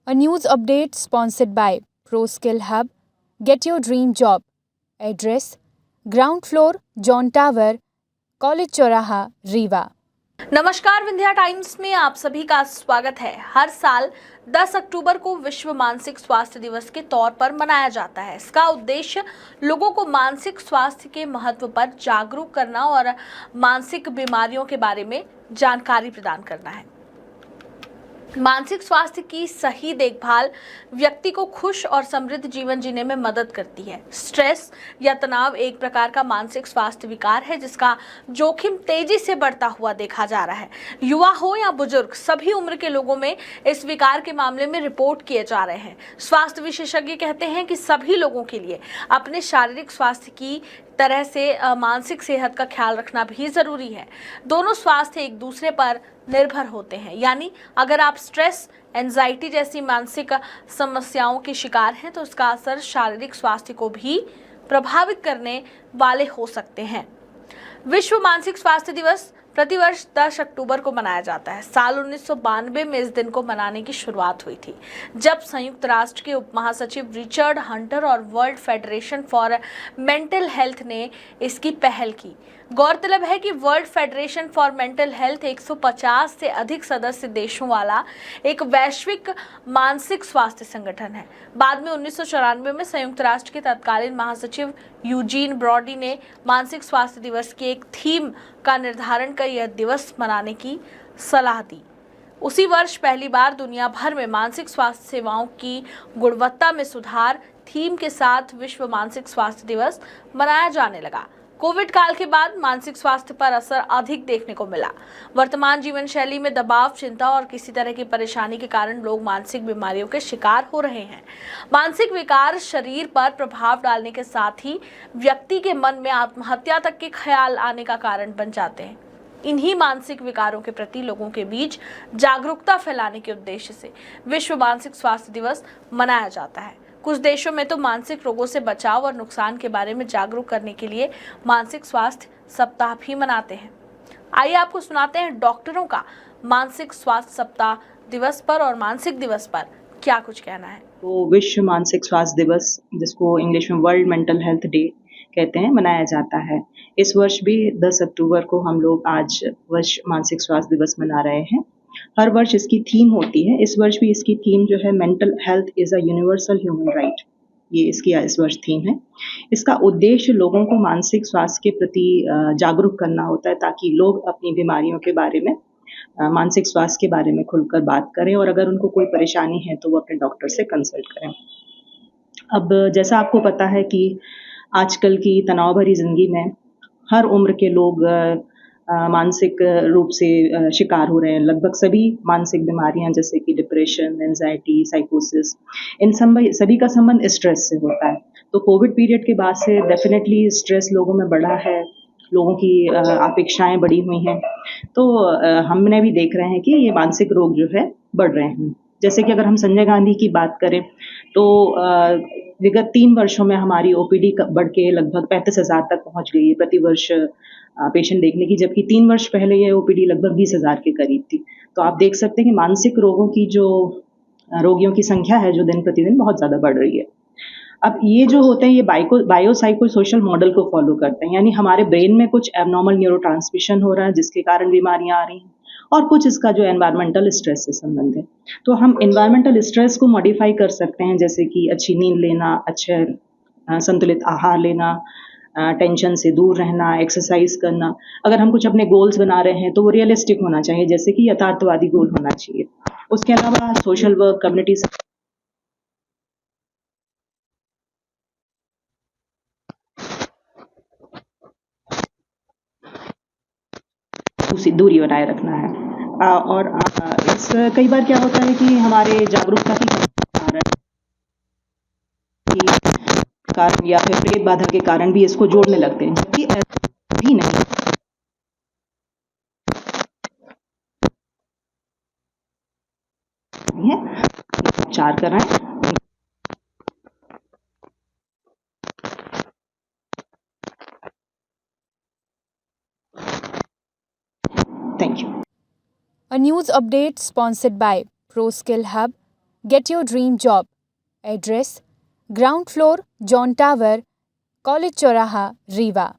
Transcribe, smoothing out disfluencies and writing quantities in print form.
A news update sponsored by ProSkill Hub. Get your dream job. Address: Ground floor, John Tower, College Choraha, Rewa. नमस्कार, Vindhya times में आप सभी का स्वागत है। हर साल 10 अक्टूबर को विश्व मानसिक स्वास्थ्य दिवस के तौर पर मनाया जाता है। इसका उद्देश्य लोगों को मानसिक स्वास्थ्य के महत्व पर जागरूक करना और मानसिक बीमारियों के बारे में जानकारी प्रदान करना है। मानसिक स्वास्थ्य की सही देखभाल व्यक्ति को खुश और समृद्ध जीवन जीने में मदद करती है। स्ट्रेस या तनाव एक प्रकार का मानसिक स्वास्थ्य विकार है जिसका जोखिम तेजी से बढ़ता हुआ देखा जा रहा है। युवा हो या बुजुर्ग, सभी उम्र के लोगों में इस विकार के मामले में रिपोर्ट किए जा रहे हैं। स्वास्थ्य विशेषज्ञ कहते हैं कि सभी लोगों के लिए अपने शारीरिक स्वास्थ्य की तरह से मानसिक सेहत का ख्याल रखना भी जरूरी है। दोनों स्वास्थ्य एक दूसरे पर निर्भर होते हैं। यानी अगर आप स्ट्रेस, एंजाइटी जैसी मानसिक समस्याओं के शिकार हैं तो उसका असर शारीरिक स्वास्थ्य को भी प्रभावित करने वाले हो सकते हैं। विश्व मानसिक स्वास्थ्य दिवस प्रतिवर्ष 10 अक्टूबर को मनाया जाता है। साल 1992 में इस दिन को मनाने की शुरुआत हुई थी, जब संयुक्त राष्ट्र के उप महासचिव रिचर्ड हंटर और world federation for mental health ने इसकी पहल की। गौरतलब है कि world federation for mental health 150 से अधिक सदस्य देशों वाला एक वैश्विक मानसिक स्वास्थ्य संगठन है। बाद में 1994 में संयुक्त राष्ट्र के तत्कालीन महासचिव यूजीन ब्रॉडी ने मानसिक स्वास्थ्य दिवस की एक थीम का निर्धारण कर यह दिवस मनाने की सलाह दी। उसी वर्ष पहली बार दुनिया भर में मानसिक स्वास्थ्य सेवाओं की गुणवत्ता में सुधार थीम के साथ विश्व मानसिक स्वास्थ्य दिवस मनाया जाने लगा। कोविड काल के बाद मानसिक स्वास्थ्य पर असर अधिक देखने को मिला। वर्तमान जीवन शैली में दबाव, चिंता और किसी तरह की परेशानी के कारण लोग मानसिक बीमारियों के शिकार हो रहे हैं। मानसिक विकार शरीर पर प्रभाव डालने के साथ ही व्यक्ति के मन में आत्महत्या तक के ख्याल आने का कारण बन जाते हैं। इन्हीं मानसिक विकारों के प्रति लोगों के बीच जागरूकता फैलाने के उद्देश्य से विश्व मानसिक स्वास्थ्य दिवस मनाया जाता है। कुछ देशों में तो मानसिक रोगों से बचाव और नुकसान के बारे में जागरूक करने के लिए मानसिक स्वास्थ्य सप्ताह भी मनाते हैं। आइए आपको सुनाते हैं डॉक्टरों का मानसिक स्वास्थ्य सप्ताह दिवस पर और मानसिक दिवस पर क्या कुछ कहना है। तो विश्व मानसिक स्वास्थ्य दिवस, जिसको इंग्लिश में वर्ल्ड मेंटल हेल्थ डे कहते हैं, मनाया जाता है। इस वर्ष भी 10 अक्टूबर को हम लोग आज विश्व मानसिक स्वास्थ्य दिवस मना रहे हैं। हर वर्ष इसकी थीम होती है। इस वर्ष भी इसकी थीम जो है mental health is a universal human right, ये इसकी इस वर्ष थीम है। इसका उद्देश्य लोगों को मानसिक स्वास्थ्य के प्रति जागरूक करना होता है, ताकि लोग अपनी बीमारियों के बारे में, मानसिक स्वास्थ्य के बारे में खुलकर बात करें और अगर उनको कोई परेशानी है तो वो अपने डॉक्टर से कंसल्ट करें। अब जैसा आपको पता है कि आजकल की तनाव भरी ज़िंदगी में हर उम्र के लोग मानसिक रूप से शिकार हो रहे हैं। लगभग सभी मानसिक बीमारियां जैसे कि डिप्रेशन, एंजाइटी, साइकोसिस, इन सभी का संबंध स्ट्रेस से होता है। तो कोविड पीरियड के बाद से डेफिनेटली स्ट्रेस लोगों में बढ़ा है, लोगों की अपेक्षाएं बढ़ी हुई हैं। तो हमने भी देख रहे हैं कि ये मानसिक रोग जो है बढ़ रहे हैं। जैसे कि अगर हम संजय गांधी की बात करें तो विगत 3 वर्षों में हमारी ओपीडी बढ़ के लगभग 35,000 तक पहुंच गई है प्रति वर्ष पेशेंट देखने की, जबकि 3 वर्ष पहले ये ओपीडी लगभग 20,000 के करीब थी। तो आप देख सकते हैं कि मानसिक रोगों की जो रोगियों की संख्या है जो दिन प्रतिदिन बहुत ज़्यादा बढ़ रही है। अब ये जो होते हैं ये बायोसाइको सोशल मॉडल को फॉलो करते हैं, यानी हमारे ब्रेन में कुछ एबनॉर्मल न्यूरोट्रांसमिशन हो रहा है जिसके कारण बीमारियां आ रही हैं, और कुछ इसका जो एनवायरमेंटल स्ट्रेस से संबंध है। तो हम एनवायरमेंटल स्ट्रेस को मॉडिफाई कर सकते हैं, जैसे कि अच्छी नींद लेना, अच्छे संतुलित आहार लेना, टेंशन से दूर रहना, एक्सरसाइज करना। अगर हम कुछ अपने गोल्स बना रहे हैं तो वो रियलिस्टिक होना चाहिए, जैसे कि यथार्थवादी गोल होना चाहिए। उसके अलावा सोशल वर्क, कम्युनिटी दूरी बनाए रखना है। और इस कई बार क्या होता है कि हमारे जागरूकता की कारण या फिर प्रेत बाधा के कारण भी इसको जोड़ने लगते हैं, जबकि ऐसा भी नहीं है। उपचार कराएं। Thank you. A news update sponsored by ProSkill Hub. Get your dream job. Address: Ground floor, John Tower, College Choraha, Rewa.